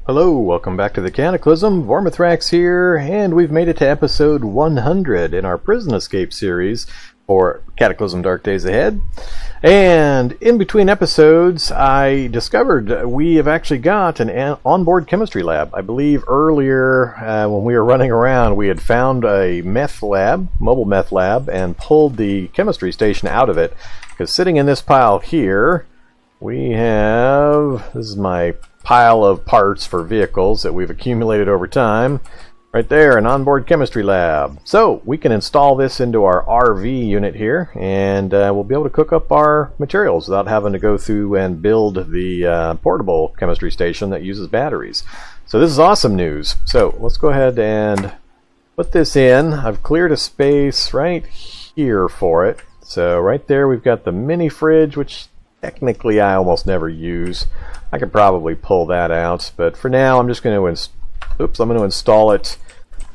Hello, welcome back to the Cataclysm. Vormithrax here, and we've made it to episode 100 in our prison escape series for Cataclysm Dark Days Ahead. And in between episodes, I discovered we have actually got an onboard chemistry lab. I believe earlier when we were running around, we had found a meth lab, mobile meth lab, and pulled the chemistry station out of it. Because sitting in this pile here, we have, this is my pile of parts for vehicles that we've accumulated over time. Right there, an onboard chemistry lab. So we can install this into our RV unit here, and we'll be able to cook up our materials without having to go through and build the portable chemistry station that uses batteries. So this is awesome news. So let's go ahead and put this in. I've cleared a space right here for it. So right there we've got the mini fridge, which technically I almost never use. I could probably pull that out, but for now I'm just going to install it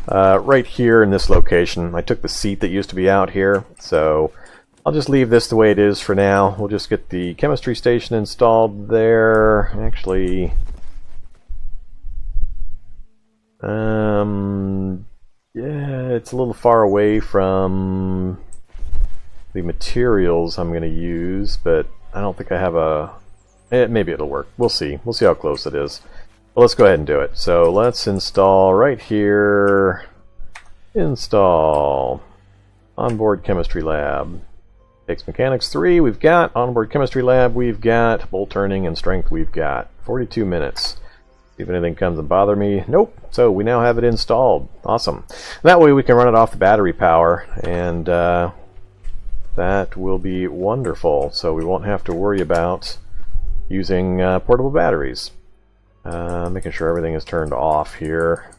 right here in this location. I took the seat that used to be out here, so I'll just leave this the way it is for now. We'll just get the chemistry station installed there. Actually, yeah, it's a little far away from the materials I'm going to use, but I don't think I have a... maybe it'll work. We'll see. We'll see how close it is. Well, let's go ahead and do it. So let's install right here. Install onboard chemistry lab. Takes mechanics 3. We've got onboard chemistry lab. We've got bolt turning and strength. We've got 42 minutes. See if anything comes and bother me. Nope. So we now have it installed. Awesome. That way we can run it off the battery power, and that will be wonderful. So we won't have to worry about using portable batteries. Making sure everything is turned off here.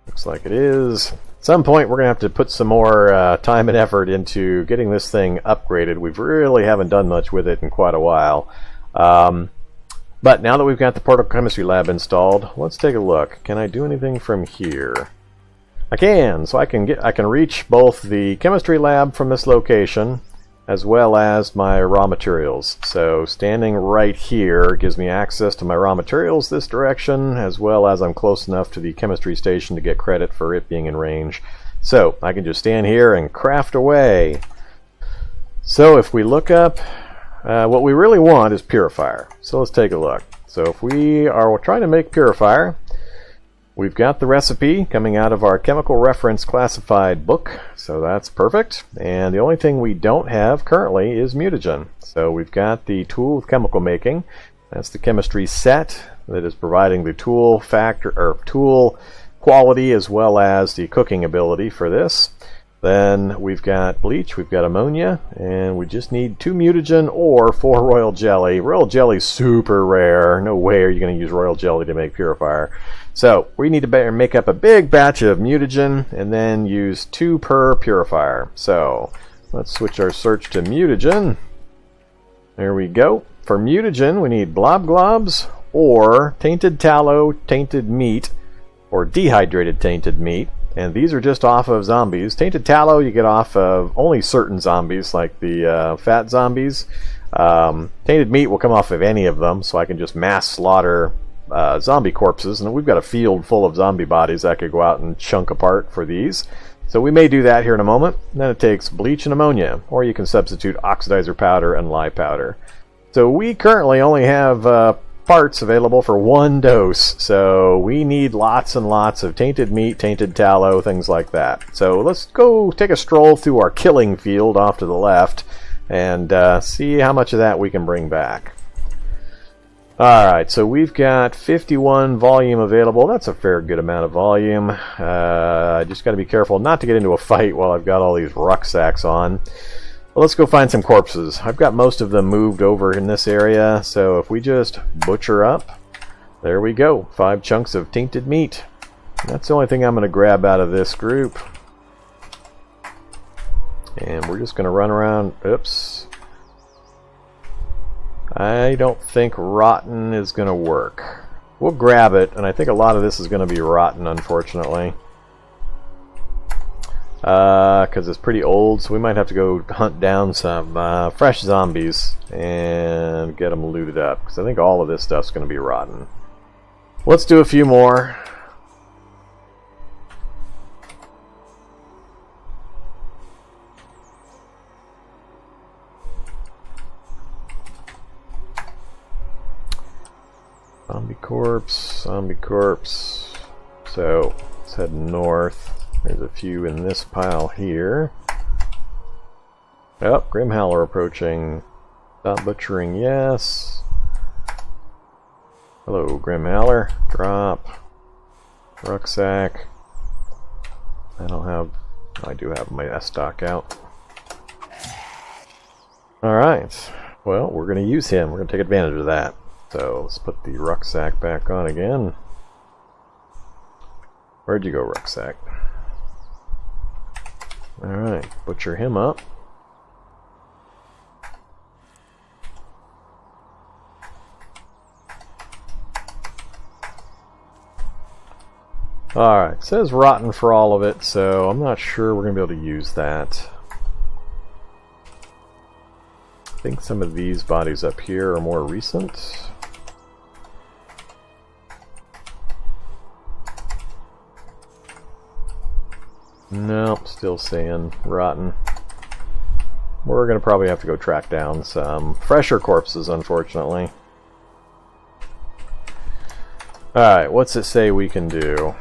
Looks like it is. At some point we're going to have to put some more time and effort into getting this thing upgraded. We really haven't done much with it in quite a while. But now that we've got the portable chemistry lab installed, let's take a look. Can I do anything from here? I can. So I can reach both the chemistry lab from this location as well as my raw materials. So standing right here gives me access to my raw materials this direction, as well as I'm close enough to the chemistry station to get credit for it being in range. So I can just stand here and craft away. So if we look up, what we really want is purifier. So let's take a look. So if we are trying to make purifier, we've got the recipe coming out of our chemical reference classified book, so that's perfect. And the only thing we don't have currently is mutagen. So we've got the tool of chemical making. That's the chemistry set that is providing the tool factor or tool quality as well as the cooking ability for this. Then we've got bleach, we've got ammonia, and we just need 2 mutagen or 4 royal jelly. Royal jelly is super rare. No way are you going to use royal jelly to make purifier. So we need to make up a big batch of mutagen and then use 2 per purifier. So let's switch our search to mutagen. There we go. For mutagen we need blob globs or tainted tallow, tainted meat, or dehydrated tainted meat. And these are just off of zombies. Tainted tallow you get off of only certain zombies, like the fat zombies. Tainted meat will come off of any of them, so I can just mass slaughter zombie corpses. And we've got a field full of zombie bodies I could go out and chunk apart for these. So we may do that here in a moment. Then it takes bleach and ammonia, or you can substitute oxidizer powder and lye powder. So we currently only have parts available for 1 dose, so we need lots and lots of tainted meat, tainted tallow, things like that. So let's go take a stroll through our killing field off to the left and see how much of that we can bring back. Alright, so we've got 51 volume available. That's a fair good amount of volume. I just got to be careful not to get into a fight while I've got all these rucksacks on. Well, let's go find some corpses. I've got most of them moved over in this area, so if we just butcher up, there we go, 5 chunks of tainted meat. That's the only thing I'm going to grab out of this group. And we're just going to run around. Oops. I don't think rotten is going to work. We'll grab it, and I think a lot of this is going to be rotten, unfortunately. Because it's pretty old, so we might have to go hunt down some fresh zombies and get them looted up, because I think all of this stuff's going to be rotten. Let's do a few more. Zombie corpse, zombie corpse. So let's head north. There's a few in this pile here. Oh, Grim Howler approaching. Stop butchering, yes. Hello, Grim Howler. Drop. Rucksack. I do have my S-stock out. Alright. Well, we're going to use him. We're going to take advantage of that. So let's put the rucksack back on again. Where'd you go, rucksack? Alright, butcher him up. Alright, it says rotten for all of it, so I'm not sure we're going to be able to use that. I think some of these bodies up here are more recent. Nope, still saying rotten. We're going to probably have to go track down some fresher corpses, unfortunately. Alright, what's it say we can do?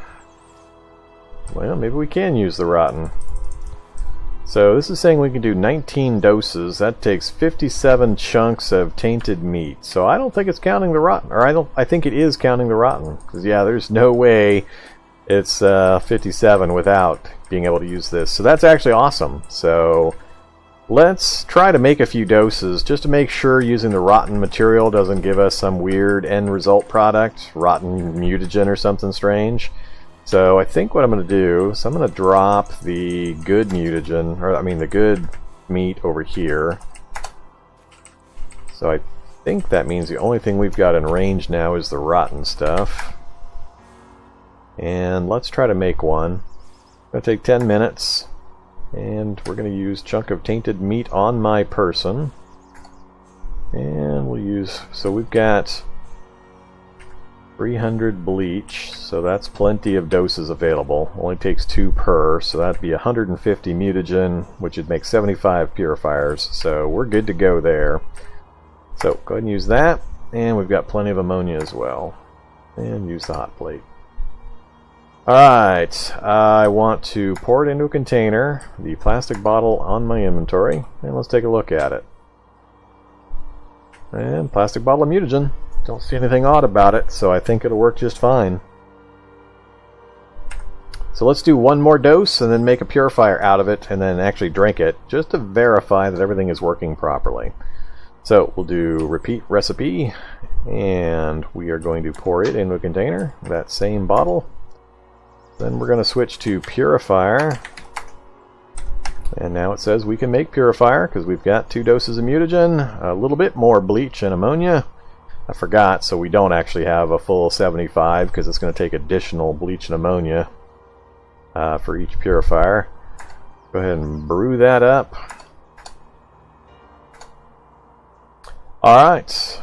Well, maybe we can use the rotten. So this is saying we can do 19 doses. That takes 57 chunks of tainted meat. So I don't think it's counting the rotten. Or I think it is counting the rotten. Because yeah, there's no way it's 57 without being able to use this. So that's actually awesome. So let's try to make a few doses just to make sure using the rotten material doesn't give us some weird end result product. Rotten mutagen or something strange. So I think what I'm going to do is I'm going to drop the good mutagen, or I mean the good meat over here. So I think that means the only thing we've got in range now is the rotten stuff. And let's try to make one. It's going to take 10 minutes. And we're going to use chunk of tainted meat on my person. And we'll use, so we've got 300 bleach, so that's plenty of doses available. Only takes 2 per, so that'd be 150 mutagen, which would make 75 purifiers. So we're good to go there. So go ahead and use that, and we've got plenty of ammonia as well. And use the hot plate. Alright, I want to pour it into a container, the plastic bottle on my inventory, and let's take a look at it. And plastic bottle of mutagen. Don't see anything odd about it, so I think it'll work just fine. So let's do one more dose and then make a purifier out of it and then actually drink it just to verify that everything is working properly. So we'll do repeat recipe, and we are going to pour it into a container, that same bottle. Then we're going to switch to purifier. And now it says we can make purifier because we've got 2 doses of mutagen, a little bit more bleach and ammonia. I forgot, so we don't actually have a full 75 because it's going to take additional bleach and ammonia for each purifier. Go ahead and brew that up. Alright,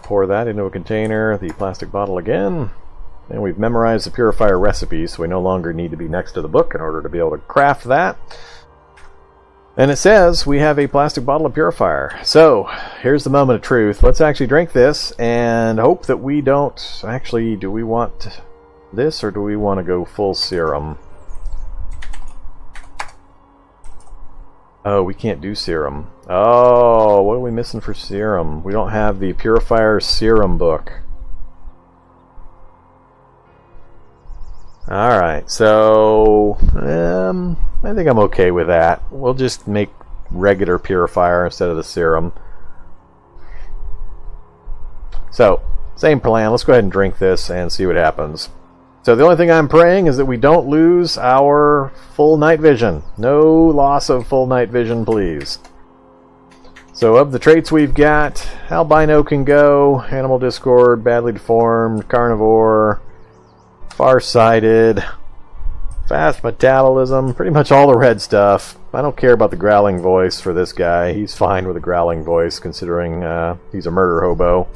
pour that into a container, the plastic bottle again. And we've memorized the purifier recipe, so we no longer need to be next to the book in order to be able to craft that. And it says we have a plastic bottle of purifier. So, here's the moment of truth. Let's actually drink this and hope that we don't... Actually, do we want this or do we want to go full serum? Oh, we can't do serum. Oh, what are we missing for serum? We don't have the purifier serum book. Alright, so I think I'm okay with that. We'll just make regular purifier instead of the serum. So, same plan. Let's go ahead and drink this and see what happens. So the only thing I'm praying is that we don't lose our full night vision. No loss of full night vision, please. So of the traits we've got, albino can go, animal discord, badly deformed, carnivore, farsighted, fast metabolism, pretty much all the red stuff. I don't care about the growling voice for this guy. He's fine with a growling voice considering he's a murder hobo.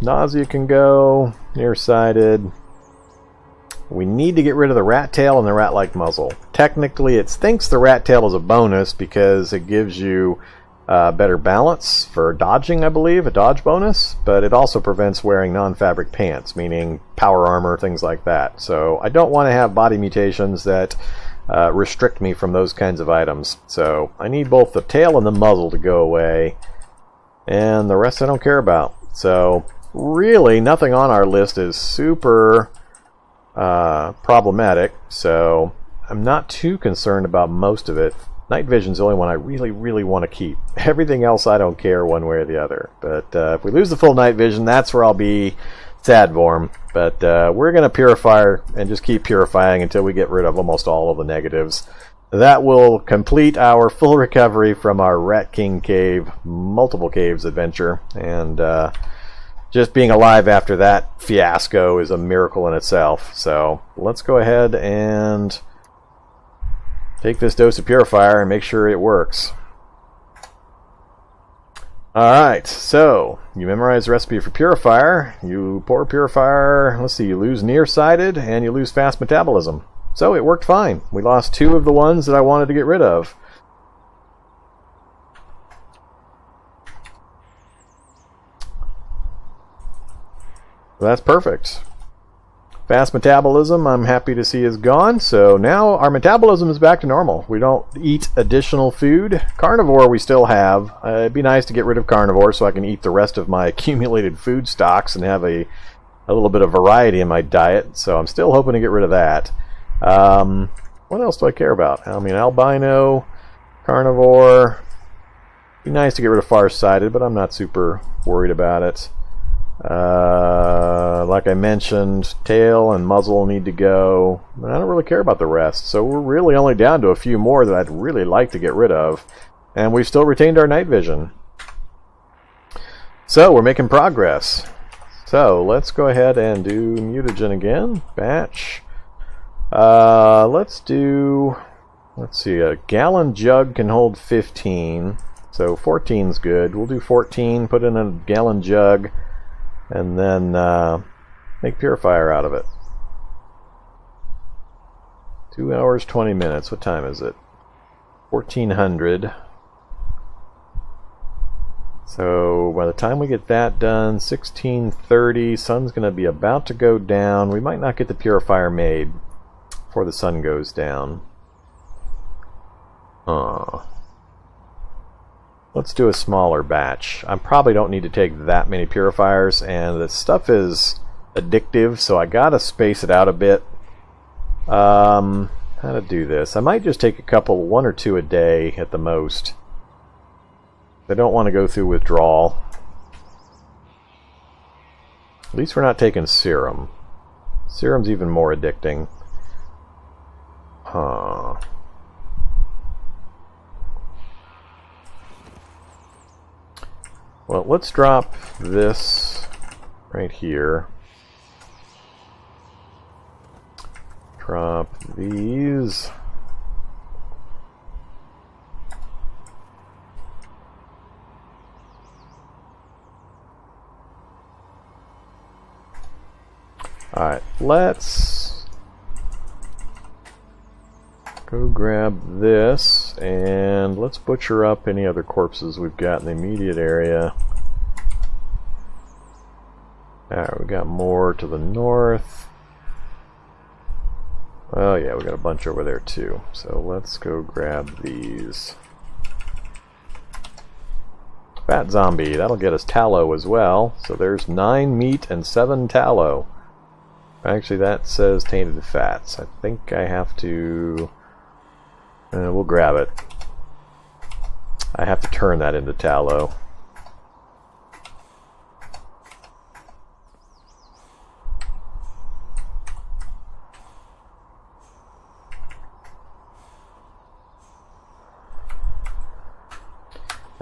Nausea can go. Nearsighted. We need to get rid of the rat tail and the rat-like muzzle. Technically, it thinks the rat tail is a bonus because it gives you better balance for dodging, I believe, a dodge bonus, but it also prevents wearing non-fabric pants, meaning power armor, things like that. So I don't want to have body mutations that restrict me from those kinds of items. So I need both the tail and the muzzle to go away, and the rest I don't care about. So really, nothing on our list is super problematic, so I'm not too concerned about most of it. Night vision's the only one I really want to keep. Everything else I don't care one way or the other. But if we lose the full night vision, that's where I'll be sad for him. But we're going to purify and just keep purifying until we get rid of almost all of the negatives. That will complete our full recovery from our Rat King Cave, multiple caves adventure, and just being alive after that fiasco is a miracle in itself. So let's go ahead and take this dose of purifier and make sure it works. Alright, so you memorize the recipe for purifier. You pour purifier, let's see, you lose nearsighted and you lose fast metabolism. So it worked fine. We lost 2 of the ones that I wanted to get rid of. That's perfect. Fast metabolism, I'm happy to see, is gone. So now our metabolism is back to normal. We don't eat additional food. Carnivore we still have. It'd be nice to get rid of carnivore so I can eat the rest of my accumulated food stocks and have a little bit of variety in my diet. So I'm still hoping to get rid of that. What else do I care about? I mean, albino, carnivore. Be nice to get rid of farsighted, but I'm not super worried about it. Like I mentioned, tail and muzzle need to go. I don't really care about the rest, so we're really only down to a few more that I'd really like to get rid of, and we've still retained our night vision. So we're making progress. So let's go ahead and do mutagen again. Batch. Let's see, a gallon jug can hold 15, so 14's good. We'll do 14, put in a gallon jug, and then make purifier out of it. 2 hours, 20 minutes. What time is it? 1400. So by the time we get that done, 1630, sun's going to be about to go down. We might not get the purifier made before the sun goes down. Let's do a smaller batch. I probably don't need to take that many purifiers, and the stuff is addictive, so I gotta space it out a bit. How to do this? I might just take a couple, 1 or 2 a day at the most. I don't want to go through withdrawal. At least we're not taking serum. Serum's even more addicting. Well, let's drop this right here. Drop these. Alright, let's go grab this, and let's butcher up any other corpses we've got in the immediate area. Alright, we got more to the north. Oh yeah, we got a bunch over there too. So let's go grab these. Fat zombie, that'll get us tallow as well. So there's 9 meat and 7 tallow. Actually, that says tainted fats. I think I have to... we'll grab it. I have to turn that into tallow.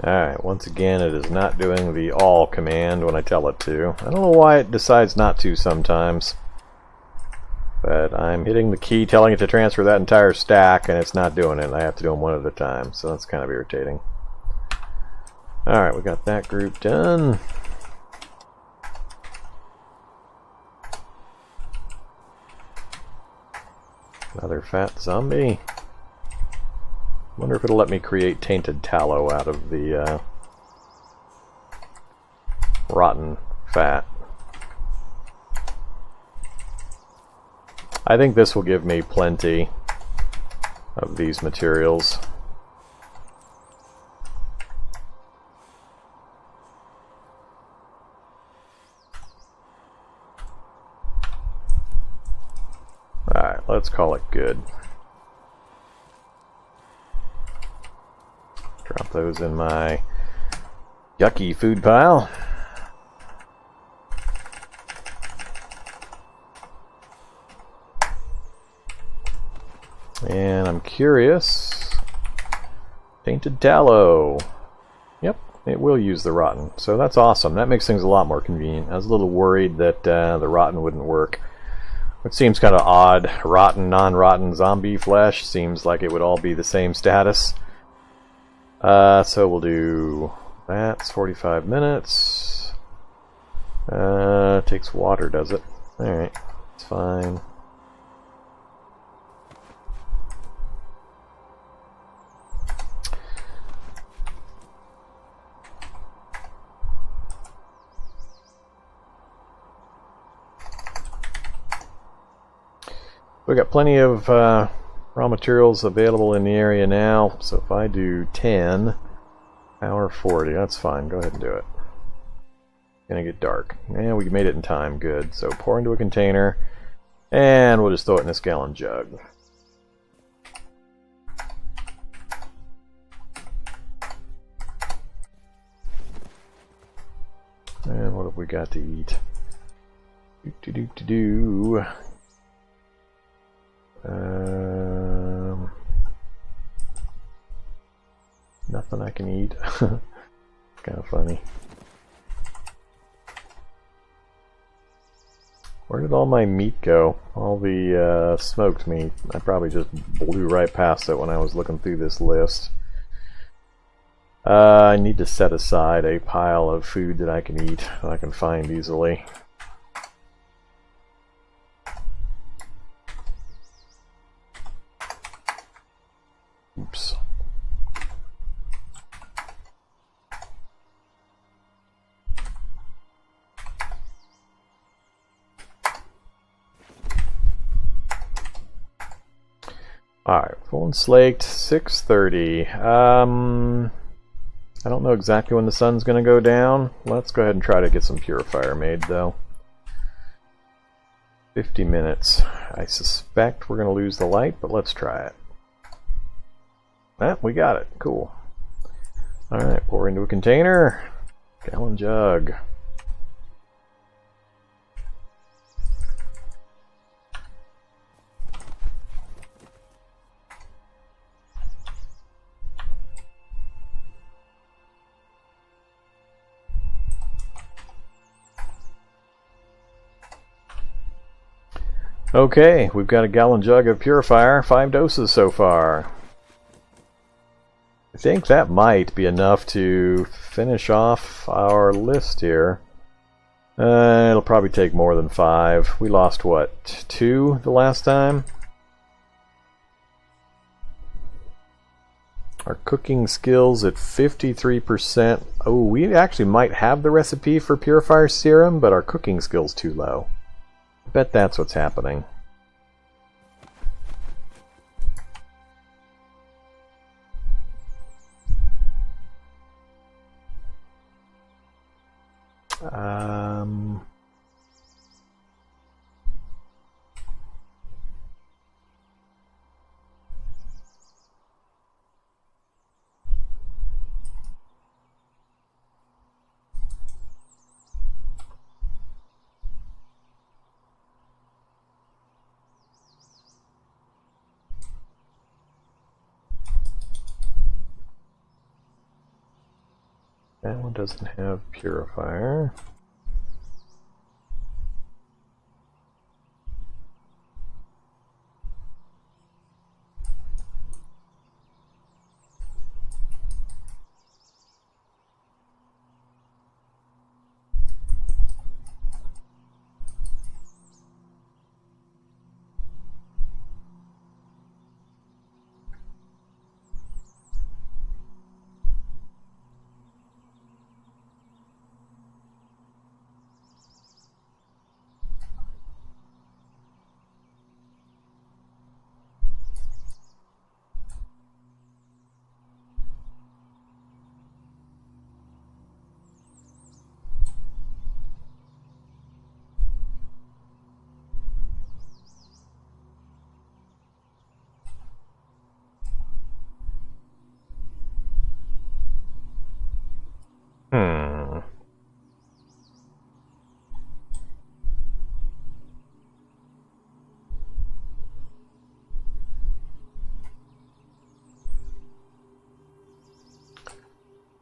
Alright, once again it is not doing the all command when I tell it to. I don't know why it decides not to sometimes. But I'm hitting the key telling it to transfer that entire stack and it's not doing it. I have to do them one at a time, so that's kind of irritating. Alright, we got that group done. Another fat zombie. Wonder if it'll let me create tainted tallow out of the rotten fat. I think this will give me plenty of these materials. Alright, let's call it good. Drop those in my yucky food pile. And I'm curious. Tainted tallow. Yep, it will use the rotten. So that's awesome. That makes things a lot more convenient. I was a little worried that the rotten wouldn't work. It seems kind of odd. Rotten, non-rotten zombie flesh. Seems like it would all be the same status. So we'll do... That's 45 minutes. Takes water, does it? Alright, it's fine. We've got plenty of raw materials available in the area now, so if I do 10, hour 40, that's fine, go ahead and do it. Gonna get dark. Yeah, we made it in time, good. So pour into a container, and we'll just throw it in this gallon jug. And what have we got to eat? Nothing I can eat. Kind of funny. Where did all my meat go? All the smoked meat. I probably just blew right past it when I was looking through this list. I need to set aside a pile of food that I can eat, that I can find easily. Oops. Alright, full and slaked, 6:30. I don't know exactly when the sun's going to go down. Let's go ahead and try to get some purifier made, though. 50 minutes. I suspect we're going to lose the light, but let's try it. Ah, we got it. Cool. Alright, pour into a container. Gallon jug. Okay, we've got a gallon jug of purifier, 5 doses so far. I think that might be enough to finish off our list here. It'll probably take more than 5. We lost, what, 2 the last time? Our cooking skills at 53%. Oh, we actually might have the recipe for purifier serum, but our cooking skill's too low. I bet that's what's happening. That one doesn't have purifier.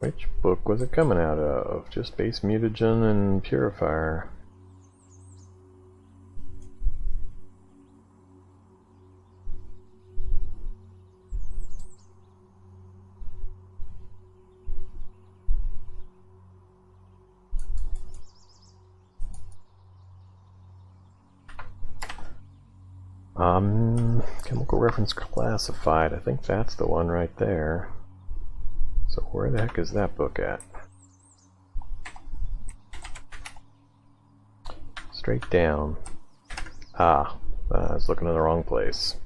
Which book was it coming out of? Just base mutagen and purifier. Chemical reference classified. I think that's the one right there. So where the heck is that book at? Straight down. I was looking in the wrong place.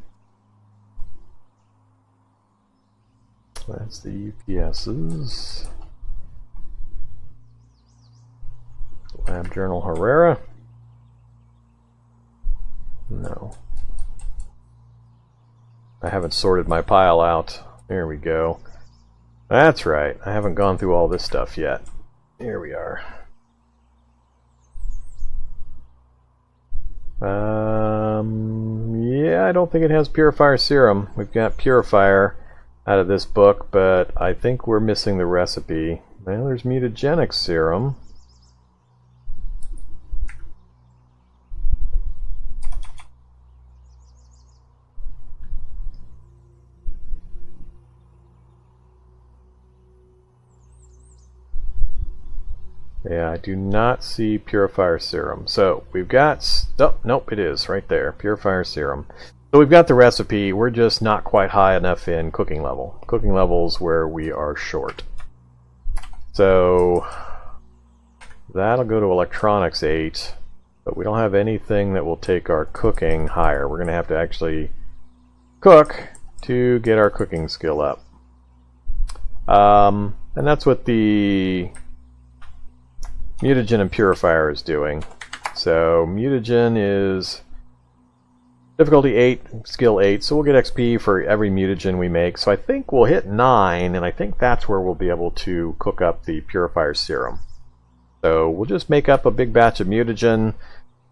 That's the UPSs. Lab Journal Herrera. No. I haven't sorted my pile out. There we go. That's right. I haven't gone through all this stuff yet. Here we are. Yeah, I don't think it has Purifier Serum. We've got Purifier out of this book, but I think we're missing the recipe. Well, there's Mutagenic Serum. Yeah, I do not see Purifier Serum. So we've got, oh, nope, it is right there, Purifier Serum. So we've got the recipe, we're just not quite high enough in cooking level. Cooking level's where we are short. So that'll go to Electronics 8, but we don't have anything that will take our cooking higher. We're going to have to actually cook to get our cooking skill up. And that's what the Mutagen and Purifier is doing. So Mutagen is difficulty 8, skill 8, so we'll get XP for every mutagen we make. So I think we'll hit 9, and I think that's where we'll be able to cook up the Purifier Serum. So we'll just make up a big batch of mutagen,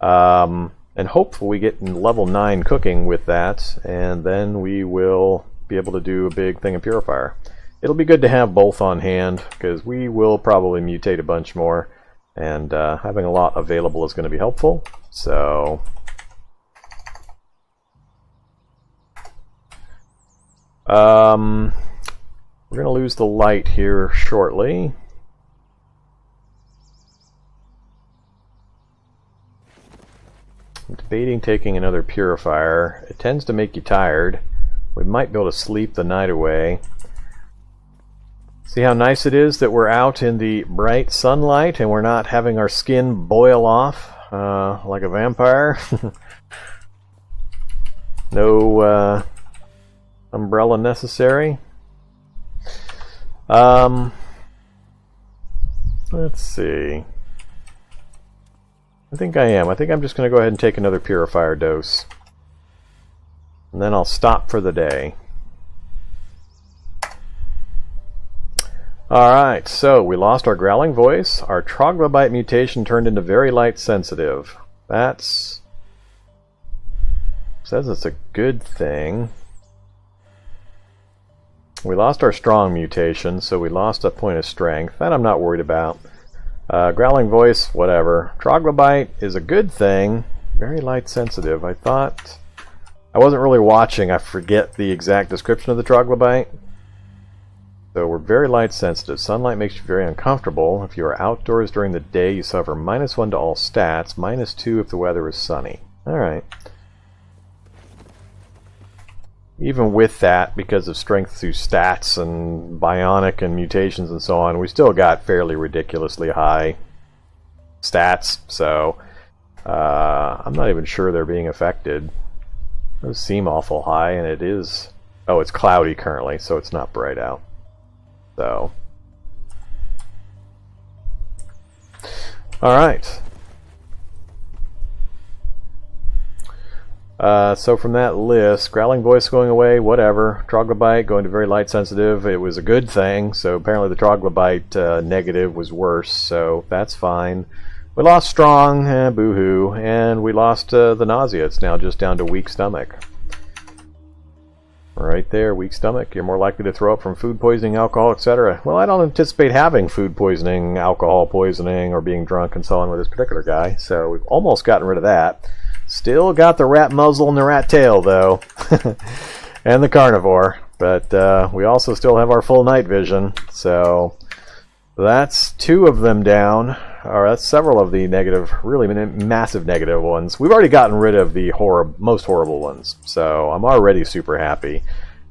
and hopefully we get level 9 cooking with that, and then we will be able to do a big thing of Purifier. It'll be good to have both on hand, because we will probably mutate a bunch more. And having a lot available is going to be helpful. So we're going to lose the light here shortly. I'm debating taking another purifier. It tends to make you tired. We might be able to sleep the night away. See how nice it is that we're out in the bright sunlight and we're not having our skin boil off like a vampire. No umbrella necessary. Let's see. I think I am. I think I'm just going to go ahead and take another purifier dose. And then I'll stop for the day. Alright, so we lost our growling voice. Our troglodyte mutation turned into very light sensitive. That's... says it's a good thing. We lost our strong mutation, so we lost a point of strength. That I'm not worried about. Growling voice, whatever. Troglodyte is a good thing. Very light sensitive. I thought... I wasn't really watching. I forget the exact description of the troglodyte. So we're very light sensitive. Sunlight makes you very uncomfortable. If you are outdoors during the day, you suffer -1 to all stats, -2 if the weather is sunny. Alright. Even with that, because of strength through stats and bionic and mutations and so on, we still got fairly ridiculously high stats. So I'm not even sure they're being affected. Those seem awful high, and it is... oh, it's cloudy currently, so it's not bright out. So, all right. So from that list, growling voice going away, whatever. Troglodyte going to very light sensitive. It was a good thing. So apparently the troglodyte negative was worse. So that's fine. We lost strong, boo-hoo, and we lost the nausea. It's now just down to weak stomach. Right there, weak stomach. You're more likely to throw up from food poisoning, alcohol, etc. Well, I don't anticipate having food poisoning, alcohol poisoning, or being drunk and so on with this particular guy, so we've almost gotten rid of that. Still got the rat muzzle and the rat tail, though, and the carnivore, but we also still have our full night vision, so that's 2 of them down. Or that's several of the negative, really massive negative ones. We've already gotten rid of the most horrible ones, so I'm already super happy.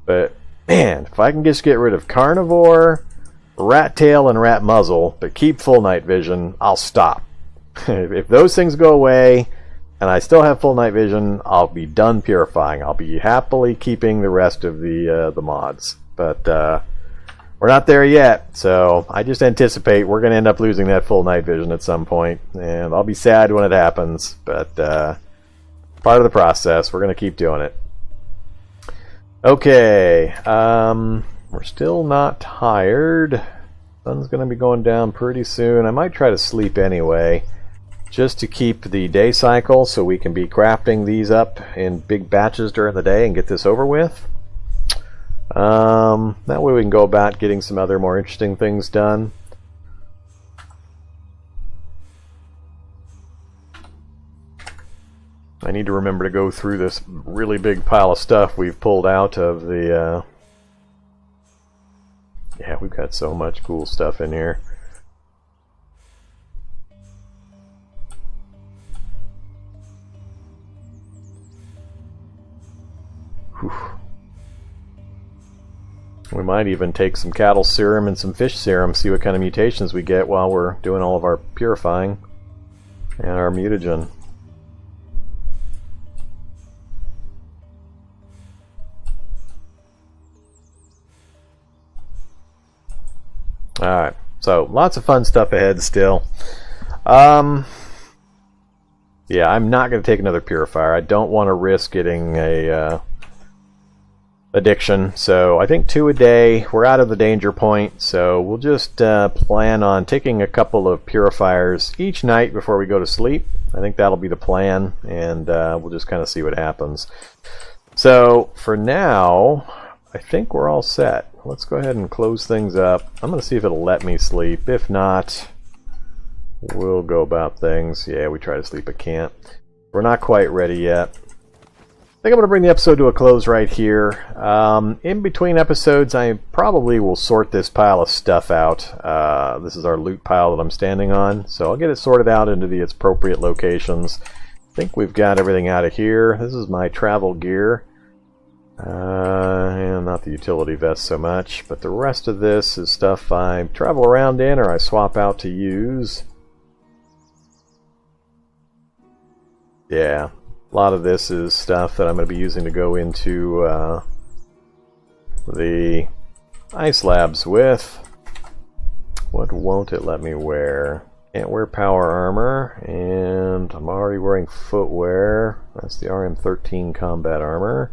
But man, if I can just get rid of carnivore, rat tail, and rat muzzle, but keep full night vision, I'll stop. If those things go away and I still have full night vision, I'll be done purifying. I'll be happily keeping the rest of the mods. But we're not there yet, so I just anticipate we're going to end up losing that full night vision at some point, and I'll be sad when it happens, but part of the process. We're going to keep doing it. Okay, we're still not tired. Sun's going to be going down pretty soon. I might try to sleep anyway, just to keep the day cycle so we can be crafting these up in big batches during the day and get this over with. That way we can go about getting some other more interesting things done. I need to remember to go through this really big pile of stuff we've pulled out of the yeah, we've got so much cool stuff in here. Whew. We might even take some cattle serum and some fish serum, see what kind of mutations we get while we're doing all of our purifying and our mutagen. Alright, so lots of fun stuff ahead still. Yeah, I'm not going to take another purifier. I don't want to risk getting a addiction, so I think 2 a day. We're out of the danger point, so we'll just plan on taking a couple of purifiers each night before we go to sleep. I think that'll be the plan, and we'll just kind of see what happens. So for now, I think we're all set. Let's go ahead and close things up. I'm going to see if it'll let me sleep. If not, we'll go about things. Yeah, we try to sleep, it can't. We're not quite ready yet. I think I'm going to bring the episode to a close right here. In between episodes, I probably will sort this pile of stuff out. This is our loot pile that I'm standing on, so I'll get it sorted out into its appropriate locations. I think we've got everything out of here. This is my travel gear. And not the utility vest so much, but the rest of this is stuff I travel around in or I swap out to use. Yeah. A lot of this is stuff that I'm going to be using to go into the ice labs with. What won't it let me wear? Can't wear power armor, and I'm already wearing footwear. That's the RM13 combat armor.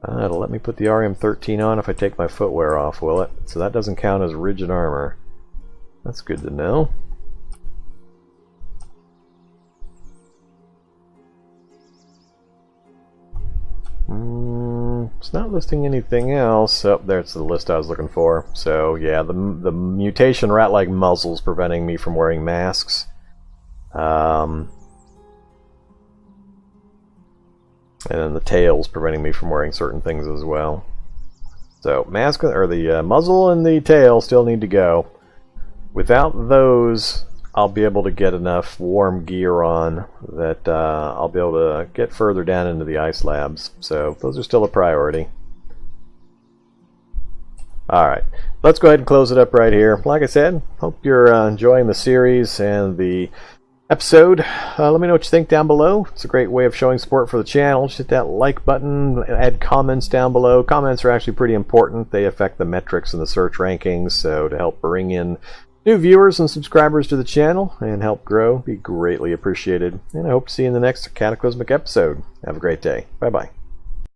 It'll let me put the RM13 on if I take my footwear off, will it? So that doesn't count as rigid armor. That's good to know. It's not listing anything else. Oh, there's the list I was looking for. So yeah, the mutation rat-like muzzle's preventing me from wearing masks. And then the tail's preventing me from wearing certain things as well. So mask or the muzzle and the tail still need to go. Without those, I'll be able to get enough warm gear on that I'll be able to get further down into the ice labs. So those are still a priority. Alright, let's go ahead and close it up right here. Like I said, hope you're enjoying the series and the episode. Let me know what you think down below. It's a great way of showing support for the channel. Just hit that like button, add comments down below. Comments are actually pretty important. They affect the metrics and the search rankings, so to help bring in new viewers and subscribers to the channel and help grow, be greatly appreciated. And I hope to see you in the next Cataclysmic episode. Have a great day. Bye-bye.